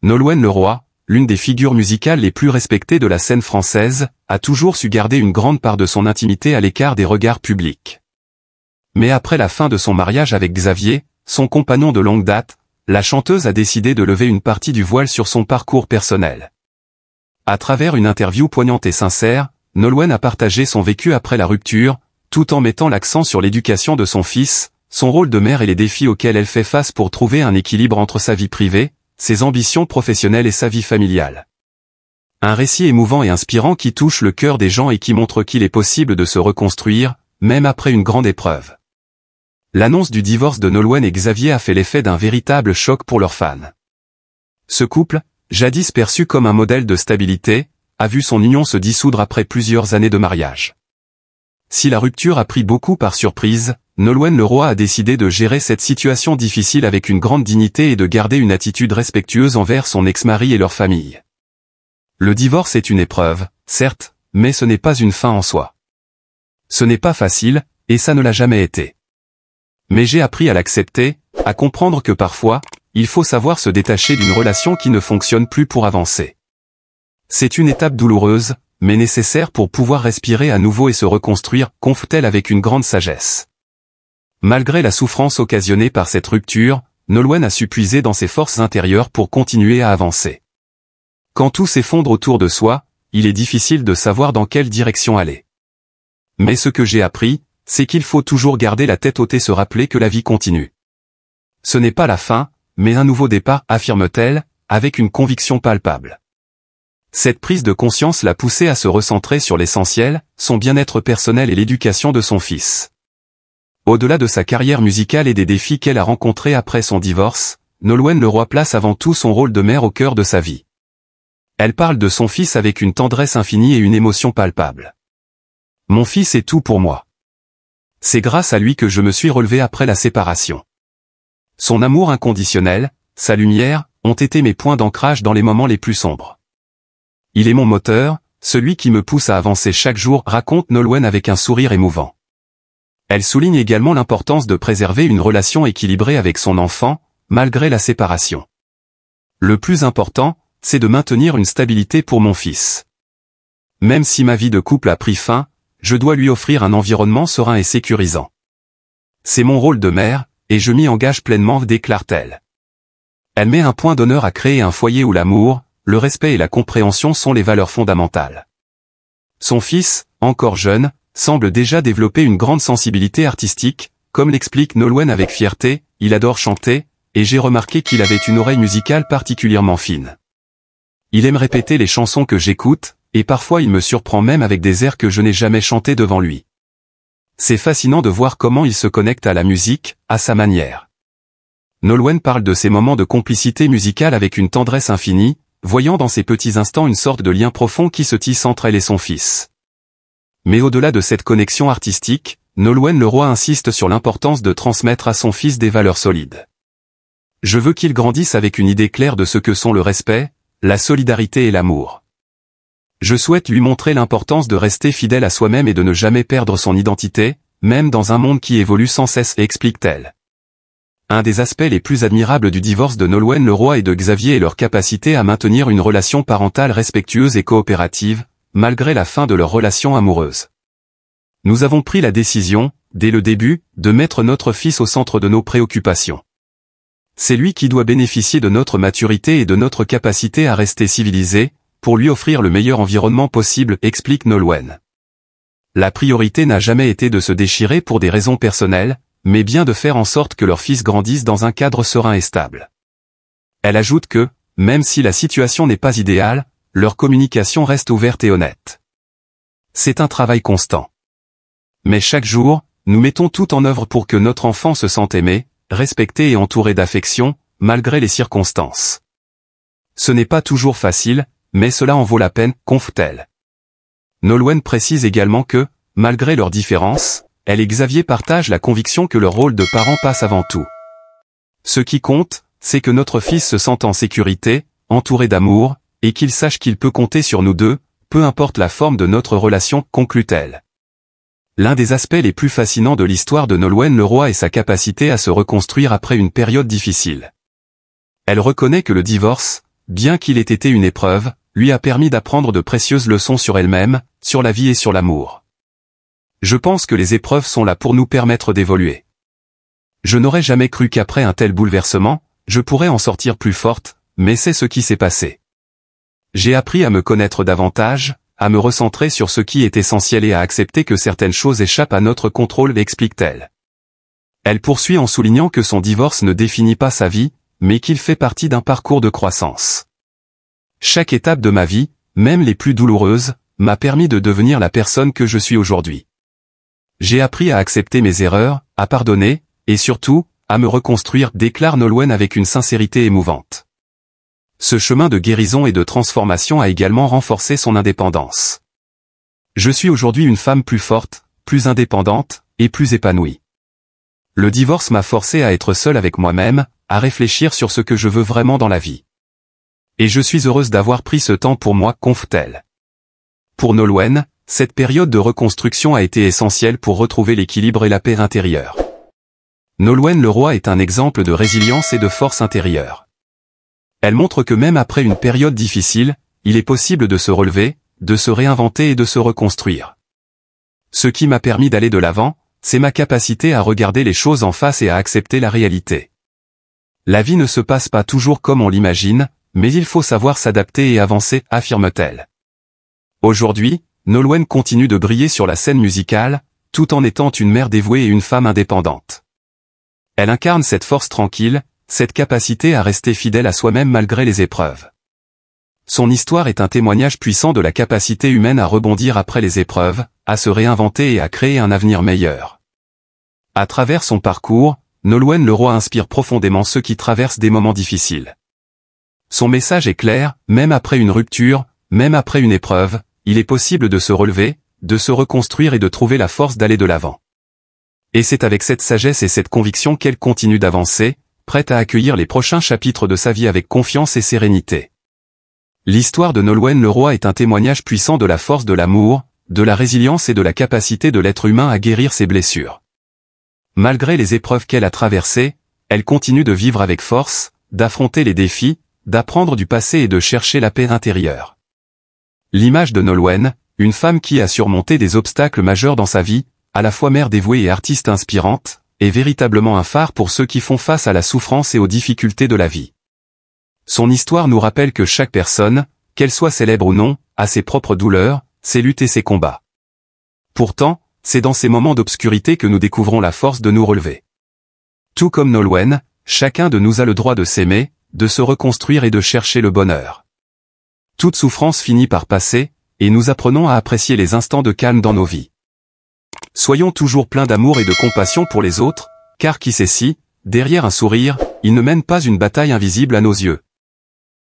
Nolwenn Leroy, l'une des figures musicales les plus respectées de la scène française, a toujours su garder une grande part de son intimité à l'écart des regards publics. Mais après la fin de son mariage avec Xavier, son compagnon de longue date, la chanteuse a décidé de lever une partie du voile sur son parcours personnel. À travers une interview poignante et sincère, Nolwenn a partagé son vécu après la rupture, tout en mettant l'accent sur l'éducation de son fils, son rôle de mère et les défis auxquels elle fait face pour trouver un équilibre entre sa vie privée, ses ambitions professionnelles et sa vie familiale. Un récit émouvant et inspirant qui touche le cœur des gens et qui montre qu'il est possible de se reconstruire, même après une grande épreuve. L'annonce du divorce de Nolwenn et Xavier a fait l'effet d'un véritable choc pour leurs fans. Ce couple, jadis perçu comme un modèle de stabilité, a vu son union se dissoudre après plusieurs années de mariage. Si la rupture a pris beaucoup par surprise, Nolwenn Leroy a décidé de gérer cette situation difficile avec une grande dignité et de garder une attitude respectueuse envers son ex-mari et leur famille. Le divorce est une épreuve, certes, mais ce n'est pas une fin en soi. Ce n'est pas facile, et ça ne l'a jamais été. Mais j'ai appris à l'accepter, à comprendre que parfois, il faut savoir se détacher d'une relation qui ne fonctionne plus pour avancer. C'est une étape douloureuse, mais nécessaire pour pouvoir respirer à nouveau et se reconstruire, conf-t-elle avec une grande sagesse. Malgré la souffrance occasionnée par cette rupture, Nolwenn a su puiser dans ses forces intérieures pour continuer à avancer. Quand tout s'effondre autour de soi, il est difficile de savoir dans quelle direction aller. Mais ce que j'ai appris, c'est qu'il faut toujours garder la tête haute et se rappeler que la vie continue. Ce n'est pas la fin, mais un nouveau départ, affirme-t-elle, avec une conviction palpable. Cette prise de conscience l'a poussée à se recentrer sur l'essentiel, son bien-être personnel et l'éducation de son fils. Au-delà de sa carrière musicale et des défis qu'elle a rencontrés après son divorce, Nolwenn Leroy place avant tout son rôle de mère au cœur de sa vie. Elle parle de son fils avec une tendresse infinie et une émotion palpable. « Mon fils est tout pour moi. C'est grâce à lui que je me suis relevée après la séparation. Son amour inconditionnel, sa lumière, ont été mes points d'ancrage dans les moments les plus sombres. Il est mon moteur, celui qui me pousse à avancer chaque jour, raconte Nolwenn avec un sourire émouvant. Elle souligne également l'importance de préserver une relation équilibrée avec son enfant, malgré la séparation. Le plus important, c'est de maintenir une stabilité pour mon fils. Même si ma vie de couple a pris fin, je dois lui offrir un environnement serein et sécurisant. C'est mon rôle de mère, et je m'y engage pleinement, déclare-t-elle. Elle met un point d'honneur à créer un foyer où l'amour, le respect et la compréhension sont les valeurs fondamentales. Son fils, encore jeune, semble déjà développer une grande sensibilité artistique, comme l'explique Nolwenn avec fierté, il adore chanter, et j'ai remarqué qu'il avait une oreille musicale particulièrement fine. Il aime répéter les chansons que j'écoute, et parfois il me surprend même avec des airs que je n'ai jamais chantés devant lui. C'est fascinant de voir comment il se connecte à la musique, à sa manière. Nolwenn parle de ces moments de complicité musicale avec une tendresse infinie, voyant dans ces petits instants une sorte de lien profond qui se tisse entre elle et son fils. Mais au-delà de cette connexion artistique, Nolwenn Leroy insiste sur l'importance de transmettre à son fils des valeurs solides. Je veux qu'il grandisse avec une idée claire de ce que sont le respect, la solidarité et l'amour. Je souhaite lui montrer l'importance de rester fidèle à soi-même et de ne jamais perdre son identité, même dans un monde qui évolue sans cesse, explique-t-elle. Un des aspects les plus admirables du divorce de Nolwenn Leroy et de Xavier est leur capacité à maintenir une relation parentale respectueuse et coopérative, malgré la fin de leur relation amoureuse. Nous avons pris la décision, dès le début, de mettre notre fils au centre de nos préoccupations. C'est lui qui doit bénéficier de notre maturité et de notre capacité à rester civilisé, pour lui offrir le meilleur environnement possible, explique Nolwenn. La priorité n'a jamais été de se déchirer pour des raisons personnelles, mais bien de faire en sorte que leur fils grandisse dans un cadre serein et stable. Elle ajoute que, même si la situation n'est pas idéale, leur communication reste ouverte et honnête. C'est un travail constant. Mais chaque jour, nous mettons tout en œuvre pour que notre enfant se sente aimé, respecté et entouré d'affection, malgré les circonstances. Ce n'est pas toujours facile, mais cela en vaut la peine, conf-t-elle. Nolwenn précise également que, malgré leurs différences, elle et Xavier partagent la conviction que leur rôle de parent passe avant tout. Ce qui compte, c'est que notre fils se sente en sécurité, entouré d'amour, et qu'il sache qu'il peut compter sur nous deux, peu importe la forme de notre relation, conclut-elle. L'un des aspects les plus fascinants de l'histoire de Nolwenn Leroy est sa capacité à se reconstruire après une période difficile. Elle reconnaît que le divorce, bien qu'il ait été une épreuve, lui a permis d'apprendre de précieuses leçons sur elle-même, sur la vie et sur l'amour. Je pense que les épreuves sont là pour nous permettre d'évoluer. Je n'aurais jamais cru qu'après un tel bouleversement, je pourrais en sortir plus forte, mais c'est ce qui s'est passé. J'ai appris à me connaître davantage, à me recentrer sur ce qui est essentiel et à accepter que certaines choses échappent à notre contrôle, explique-t-elle. Elle poursuit en soulignant que son divorce ne définit pas sa vie, mais qu'il fait partie d'un parcours de croissance. Chaque étape de ma vie, même les plus douloureuses, m'a permis de devenir la personne que je suis aujourd'hui. J'ai appris à accepter mes erreurs, à pardonner, et surtout, à me reconstruire, déclare Nolwenn avec une sincérité émouvante. Ce chemin de guérison et de transformation a également renforcé son indépendance. Je suis aujourd'hui une femme plus forte, plus indépendante, et plus épanouie. Le divorce m'a forcé à être seule avec moi-même, à réfléchir sur ce que je veux vraiment dans la vie. Et je suis heureuse d'avoir pris ce temps pour moi, confe-t-elle. Pour Nolwenn, cette période de reconstruction a été essentielle pour retrouver l'équilibre et la paix intérieure. Nolwenn Leroy est un exemple de résilience et de force intérieure. Elle montre que même après une période difficile, il est possible de se relever, de se réinventer et de se reconstruire. Ce qui m'a permis d'aller de l'avant, c'est ma capacité à regarder les choses en face et à accepter la réalité. La vie ne se passe pas toujours comme on l'imagine, mais il faut savoir s'adapter et avancer, affirme-t-elle. Aujourd'hui, Nolwenn continue de briller sur la scène musicale, tout en étant une mère dévouée et une femme indépendante. Elle incarne cette force tranquille, cette capacité à rester fidèle à soi-même malgré les épreuves. Son histoire est un témoignage puissant de la capacité humaine à rebondir après les épreuves, à se réinventer et à créer un avenir meilleur. À travers son parcours, Nolwenn Leroy inspire profondément ceux qui traversent des moments difficiles. Son message est clair, même après une rupture, même après une épreuve, il est possible de se relever, de se reconstruire et de trouver la force d'aller de l'avant. Et c'est avec cette sagesse et cette conviction qu'elle continue d'avancer, prête à accueillir les prochains chapitres de sa vie avec confiance et sérénité. L'histoire de Nolwenn Leroy est un témoignage puissant de la force de l'amour, de la résilience et de la capacité de l'être humain à guérir ses blessures. Malgré les épreuves qu'elle a traversées, elle continue de vivre avec force, d'affronter les défis, d'apprendre du passé et de chercher la paix intérieure. L'image de Nolwenn, une femme qui a surmonté des obstacles majeurs dans sa vie, à la fois mère dévouée et artiste inspirante, est véritablement un phare pour ceux qui font face à la souffrance et aux difficultés de la vie. Son histoire nous rappelle que chaque personne, qu'elle soit célèbre ou non, a ses propres douleurs, ses luttes et ses combats. Pourtant, c'est dans ces moments d'obscurité que nous découvrons la force de nous relever. Tout comme Nolwenn, chacun de nous a le droit de s'aimer, de se reconstruire et de chercher le bonheur. Toute souffrance finit par passer, et nous apprenons à apprécier les instants de calme dans nos vies. Soyons toujours pleins d'amour et de compassion pour les autres, car qui sait si, derrière un sourire, il ne mène pas une bataille invisible à nos yeux.